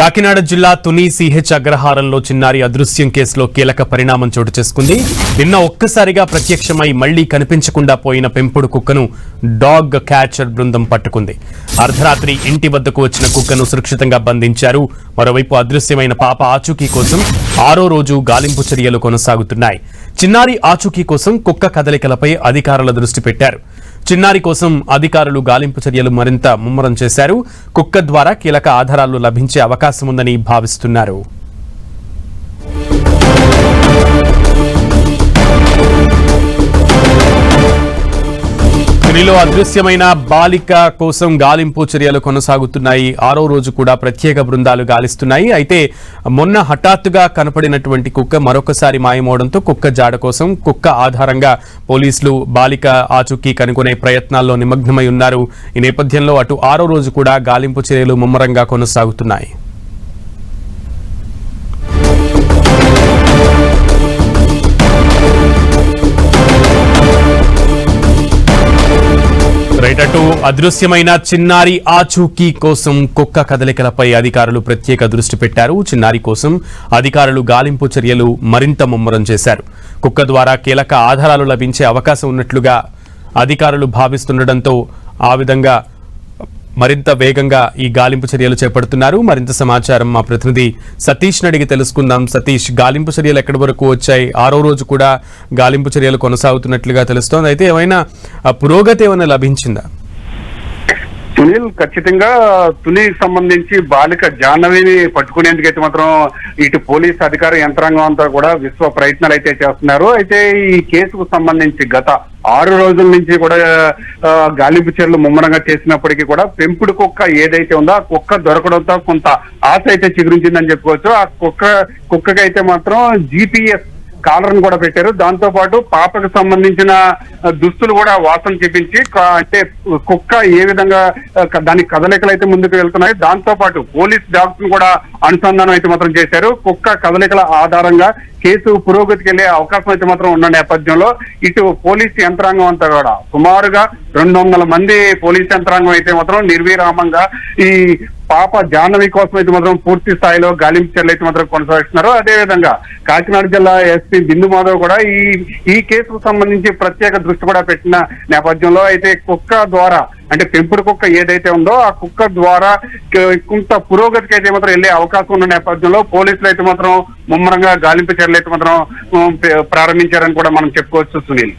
కాకినాడ జిల్లా తుని సిహెచ్ అగ్రహారంలో చిన్నారి అదృశ్యం కేసులో కీలక పరిణామం చోటు చేసుకుంది. నిన్న ఒక్కసారిగా ప్రత్యక్షమై మళ్లీ కనిపించకుండా పోయిన పెంపుడు కుక్కను డాగ్ క్యాచర్ బృందం పట్టుకుంది. అర్ధరాత్రి ఇంటి వద్దకు వచ్చిన కుక్కను సురక్షితంగా బంధించారు. మరోవైపు అదృశ్యమైన పాప ఆచూకీ కోసం 6వ రోజు గాలింపు చర్యలు కొనసాగుతున్నాయి. చిన్నారి ఆచూకీ కోసం కుక్క కదలికలపై అధికారుల దృష్టి పెట్టారు. చిన్నారి కోసం అధికారులు గాలింపు చర్యలు మరింత ముమ్మరం చేశారు. కుక్క ద్వారా కీలక ఆధారాలు లభించే అవకాశం ఉందని భావిస్తున్నారు. తునిలో అదృశ్యమైన బాలిక కోసం గాలింపు చర్యలు కొనసాగుతున్నాయి. 6వ రోజు కూడా ప్రత్యేక బృందాలు గాలిస్తున్నాయి. అయితే మొన్న హఠాత్తుగా కనపడినటువంటి కుక్క మరొకసారి మాయమవడంతో కుక్క జాడ కోసం కుక్క ఆధారంగా పోలీసులు బాలిక ఆచూకీ కనుగొనే ప్రయత్నాల్లో నిమగ్నమై ఉన్నారు. ఈ నేపథ్యంలో అటు 6వ రోజు కూడా గాలింపు చర్యలు ముమ్మరంగా కొనసాగుతున్నాయి. అటు అదృశ్యమైన చిన్నారి ఆచూకీ కోసం కుక్క కదలికలపై అధికారులు ప్రత్యేక దృష్టి పెట్టారు. చిన్నారి కోసం అధికారులు గాలింపు చర్యలు మరింత ముమ్మరం చేశారు. కుక్క ద్వారా కీలక ఆధారాలు లభించే అవకాశం ఉన్నట్లుగా అధికారులు భావిస్తుండటంతో ఆ విధంగా మరింత వేగంగా ఈ గాలింపు చర్యలు చేపడుతున్నారు. మరింత సమాచారం మా ప్రతినిధి సతీష్ అడిగి తెలుసుకుందాం. సతీష్, గాలింపు చర్యలు ఎక్కడి వరకు వచ్చాయి? 6వ రోజు కూడా గాలింపు చర్యలు కొనసాగుతున్నట్లుగా తెలుస్తోంది. అయితే ఏమైనా పురోగతి ఏమైనా లభించిందా? సునీల్, ఖచ్చితంగా తునికి సంబంధించి బాలిక జాహ్నవిని పట్టుకునేందుకైతే మాత్రం ఇటు పోలీస్ అధికార యంత్రాంగం అంతా కూడా విశ్వ ప్రయత్నాలు అయితే చేస్తున్నారు. అయితే ఈ కేసుకు సంబంధించి గత 6 రోజుల నుంచి కూడా గాలింపు చర్యలు ముమ్మరంగా చేసినప్పటికీ కూడా పెంపుడు కుక్క ఏదైతే ఉందో ఆ కుక్క దొరకడంతో కొంత ఆశ అయితే చిగురించిందని చెప్పుకోవచ్చు. ఆ కుక్కకైతే మాత్రం GPS కాలర్ కూడా పెట్టారు. దాంతో పాటు పాపకు సంబంధించిన దుస్తులు కూడా వాసన చూపించి, అంటే కుక్క ఏ విధంగా దాని కదలికలు అయితే ముందుకు వెళ్తున్నాయి, దాంతో పాటు పోలీస్ డాగ్స్ కూడా అనుసంధానం అయితే మాత్రం చేశారు. కుక్క కదలికల ఆధారంగా కేసు పురోగతికి వెళ్లే అవకాశం అయితే మాత్రం ఉన్న నేపథ్యంలో ఇటు పోలీస్ యంత్రాంగం అంతా కూడా సుమారుగా 200 మంది పోలీస్ యంత్రాంగం అయితే మాత్రం నిర్విరామంగా ఈ పాప జాహ్నవి కోసం అయితే మాత్రం పూర్తి స్థాయిలో గాలింపు చర్యలు అయితే మాత్రం కొనసాగిస్తున్నారు. అదేవిధంగా కాకినాడ జిల్లా ఎస్పీ బిందు మాధవ్ కూడా ఈ కేసుకు సంబంధించి ప్రత్యేక దృష్టి కూడా పెట్టిన నేపథ్యంలో అయితే కుక్క ద్వారా, అంటే పెంపుడు కుక్క ఏదైతే ఉందో ఆ కుక్క ద్వారా కొంత పురోగతికి అయితే మాత్రం వెళ్లే అవకాశం ఉన్న నేపథ్యంలో పోలీసులు అయితే మాత్రం ముమ్మరంగా గాలింపు చర్యలు అయితే మాత్రం ప్రారంభించారని కూడా మనం చెప్పుకోవచ్చు. సునీల్,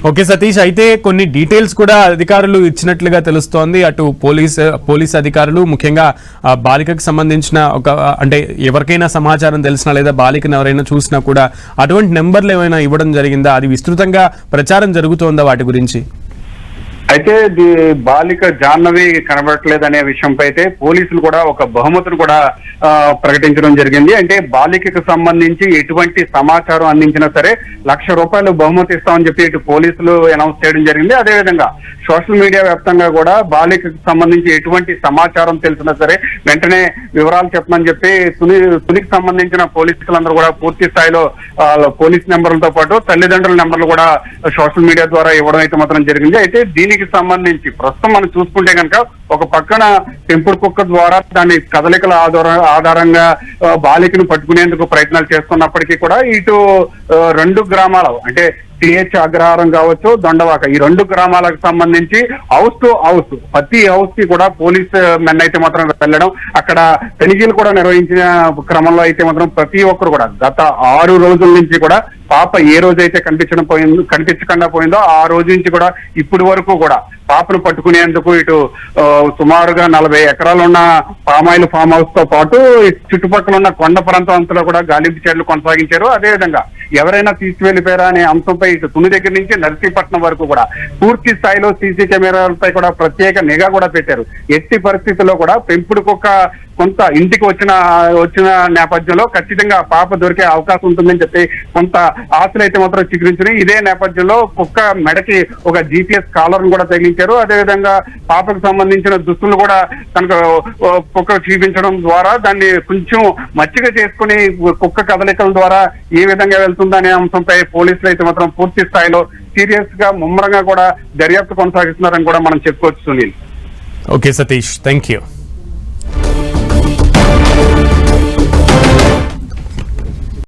ఓకే సతీష్, అయితే కొన్ని డీటెయిల్స్ కూడా అధికారులు ఇచ్చినట్లుగా తెలుస్తోంది. అటు పోలీస్ అధికారులు ముఖ్యంగా బాలికకు సంబంధించిన అంటే ఎవరికైనా సమాచారం తెలిసినా లేదా బాలికను ఎవరైనా చూసినా కూడా అటువంటి నెంబర్లు ఏమైనా ఇవ్వడం జరిగిందా? అది విస్తృతంగా ప్రచారం జరుగుతోందా వాటి గురించి? అయితే బాలిక జాహ్నవి కనబడట్లేదనే విషయంపై అయితే పోలీసులు కూడా ఒక బహుమతిని కూడా ప్రకటించడం జరిగింది. అంటే బాలికకు సంబంధించి ఎటువంటి సమాచారం అందించినా సరే ₹1,00,000 బహుమతి ఇస్తామని చెప్పి ఇటు పోలీసులు అనౌన్స్ చేయడం జరిగింది. అదేవిధంగా సోషల్ మీడియా వ్యాప్తంగా కూడా బాలికకు సంబంధించి ఎటువంటి సమాచారం తెలిసినా సరే వెంటనే వివరాలు చెప్పమని చెప్పి తునికి సంబంధించిన పోలీసులందరూ కూడా పూర్తి స్థాయిలో పోలీస్ నెంబర్లతో పాటు తల్లిదండ్రుల నెంబర్లు కూడా సోషల్ మీడియా ద్వారా ఇవ్వడం అయితే మాత్రం జరిగింది. అయితే దీనికి సంబంధించి ప్రస్తుతం మనం చూసుకుంటే కనుక ఒక పక్కన పెంపుడు కుక్క ద్వారా దాని కదలికల ఆధారంగా బాలికను పట్టుకునేందుకు ప్రయత్నాలు చేస్తున్నప్పటికీ కూడా ఇటు 2 గ్రామాలు, అంటే సిహెచ్ అగ్రహారం కావచ్చు, దొండవాక, ఈ 2 గ్రామాలకు సంబంధించి హౌస్ టు హౌస్ ప్రతి హౌస్ కి కూడా పోలీస్ మెన్ అయితే మాత్రం వెళ్ళడం, అక్కడ తనిఖీలు కూడా నిర్వహించిన క్రమంలో అయితే మాత్రం ప్రతి ఒక్కరు కూడా గత 6 రోజుల నుంచి కూడా పాప ఏ రోజైతే కనిపించకుండా పోయిందో ఆ రోజు నుంచి కూడా ఇప్పటి వరకు కూడా పాపను పట్టుకునేందుకు ఇటు సుమారుగా 40 ఎకరాలు ఉన్న పామాయిల్ ఫామ్ హౌస్ తో పాటు చుట్టుపక్కల ఉన్న కొండ ప్రాంతం అంతలో కూడా గాలింపు చర్యలు కొనసాగించారు. అదేవిధంగా ఎవరైనా తీసుకువెళ్లిపోయారా అనే అంశంపై ఇటు తుని దగ్గర నుంచి నర్సీపట్నం వరకు కూడా పూర్తి స్థాయిలో సీసీ కెమెరాలపై కూడా ప్రత్యేక నిఘా కూడా పెట్టారు. ఎట్టి పరిస్థితుల్లో కూడా పెంపుడు కుక్క కొంత ఇంటికి వచ్చిన నేపథ్యంలో ఖచ్చితంగా పాప దొరికే అవకాశం ఉంటుందని చెప్పి కొంత ఆశలు అయితే మాత్రం చిగురించినాయి. ఇదే నేపథ్యంలో కుక్క మెడకి ఒక GPS కాలర్ కూడా తగిలించారు. అదేవిధంగా పాపకు సంబంధించిన దుస్తులు కూడా తనకు కుక్క చూపించడం ద్వారా దాన్ని కొంచెం మచ్చిక చేసుకుని కుక్క కదలికల ద్వారా ఏ విధంగా వెళ్తుందనే అంశంపై పోలీసులు అయితే మాత్రం పూర్తి స్థాయిలో సీరియస్ గా ముమ్మరంగా కూడా దర్యాప్తు కొనసాగిస్తున్నారని కూడా మనం చెప్పుకోవచ్చు. Sunil, okay Satish, thank you.